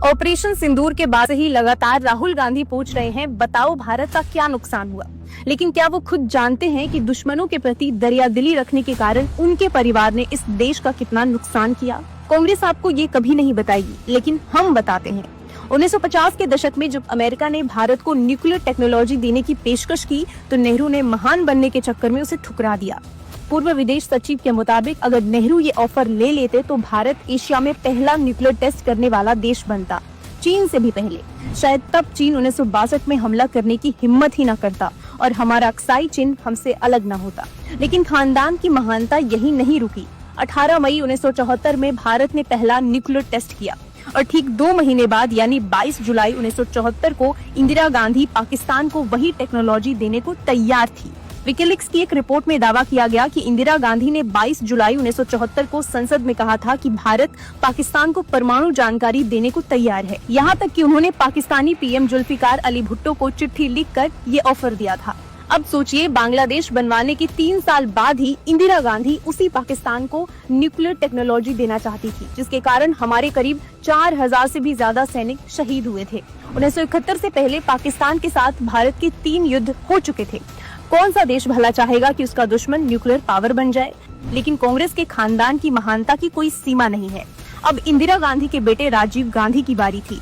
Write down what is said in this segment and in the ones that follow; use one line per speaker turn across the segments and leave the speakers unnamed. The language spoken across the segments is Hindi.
ऑपरेशन सिंदूर के बाद से ही लगातार राहुल गांधी पूछ रहे हैं, बताओ भारत का क्या नुकसान हुआ। लेकिन क्या वो खुद जानते हैं कि दुश्मनों के प्रति दरियादिली रखने के कारण उनके परिवार ने इस देश का कितना नुकसान किया। कांग्रेस आपको ये कभी नहीं बताएगी, लेकिन हम बताते हैं। 1950 के दशक में जब अमेरिका ने भारत को न्यूक्लियर टेक्नोलॉजी देने की पेशकश की, तो नेहरू ने महान बनने के चक्कर में उसे ठुकरा दिया। पूर्व विदेश सचिव के मुताबिक अगर नेहरू ये ऑफर ले लेते तो भारत एशिया में पहला न्यूक्लियर टेस्ट करने वाला देश बनता, चीन से भी पहले। शायद तब चीन 1962 में हमला करने की हिम्मत ही न करता और हमारा अक्साई चिन्ह हमसे अलग न होता। लेकिन खानदान की महानता यही नहीं रुकी। 18 मई 1974 में भारत ने पहला न्यूक्लियर टेस्ट किया और ठीक 2 महीने बाद यानी 22 जुलाई 1974 को इंदिरा गांधी पाकिस्तान को वही टेक्नोलॉजी देने को तैयार थी। विकिलीक्स की एक रिपोर्ट में दावा किया गया कि इंदिरा गांधी ने 22 जुलाई 1974 को संसद में कहा था कि भारत पाकिस्तान को परमाणु जानकारी देने को तैयार है। यहाँ तक कि उन्होंने पाकिस्तानी पीएम जुल्फिकार अली भुट्टो को चिट्ठी लिखकर ये ऑफर दिया था। अब सोचिए, बांग्लादेश बनवाने के 3 साल बाद ही इंदिरा गांधी उसी पाकिस्तान को न्यूक्लियर टेक्नोलॉजी देना चाहती थी, जिसके कारण हमारे करीब 4000 से भी ज्यादा सैनिक शहीद हुए थे। 1971 से पहले पाकिस्तान के साथ भारत के 3 युद्ध हो चुके थे। कौन सा देश भला चाहेगा कि उसका दुश्मन न्यूक्लियर पावर बन जाए। लेकिन कांग्रेस के खानदान की महानता की कोई सीमा नहीं है। अब इंदिरा गांधी के बेटे राजीव गांधी की बारी थी।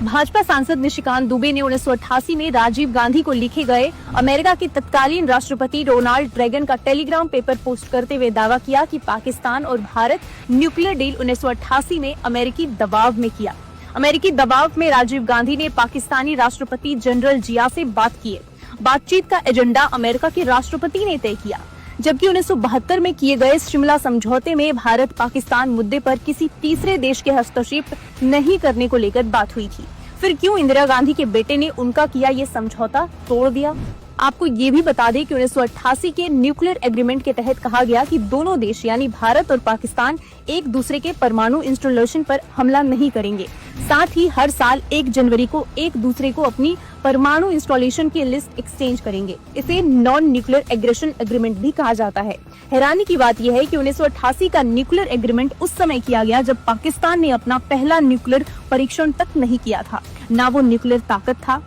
भाजपा सांसद निशिकांत दुबे ने 1988 में राजीव गांधी को लिखे गए अमेरिका के तत्कालीन राष्ट्रपति रोनाल्ड रेगन का टेलीग्राम पेपर पोस्ट करते हुए दावा किया कि पाकिस्तान और भारत न्यूक्लियर डील 1988 में अमेरिकी दबाव में किया। अमेरिकी दबाव में राजीव गांधी ने पाकिस्तानी राष्ट्रपति जनरल जिया से बात की। बातचीत का एजेंडा अमेरिका के राष्ट्रपति ने तय किया, जबकि 1972 में किए गए शिमला समझौते में भारत पाकिस्तान मुद्दे पर किसी तीसरे देश के हस्तक्षेप नहीं करने को लेकर बात हुई थी। फिर क्यों इंदिरा गांधी के बेटे ने उनका किया ये समझौता तोड़ दिया। आपको ये भी बता दें कि 1988 के न्यूक्लियर एग्रीमेंट के तहत कहा गया कि दोनों देश यानी भारत और पाकिस्तान एक दूसरे के परमाणु इंस्टॉलेशन पर हमला नहीं करेंगे। साथ ही हर साल 1 जनवरी को एक दूसरे को अपनी परमाणु इंस्टॉलेशन की लिस्ट एक्सचेंज करेंगे। इसे नॉन न्यूक्लियर एग्रेशन एग्रीमेंट भी कहा जाता है। हैरानी की बात यह है कि 1988 का न्यूक्लियर एग्रीमेंट उस समय किया गया जब पाकिस्तान ने अपना पहला न्यूक्लियर परीक्षण तक नहीं किया था, ना वो न्यूक्लियर ताकत था।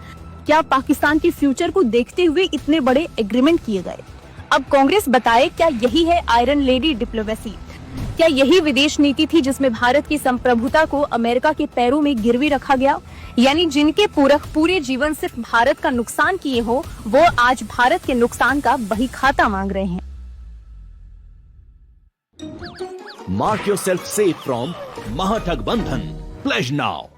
क्या पाकिस्तान के फ्यूचर को देखते हुए इतने बड़े एग्रीमेंट किए गए। अब कांग्रेस बताए, क्या यही है आयरन लेडी डिप्लोमेसी? क्या यही विदेश नीति थी जिसमें भारत की संप्रभुता को अमेरिका के पैरों में गिरवी रखा गया? यानी जिनके पूरक पूरे जीवन सिर्फ भारत का नुकसान किए हो, वो आज भारत के नुकसान का बही खाता मांग रहे हैं।
Mark yourself safe from Mahathag Bandhan. Pledge now.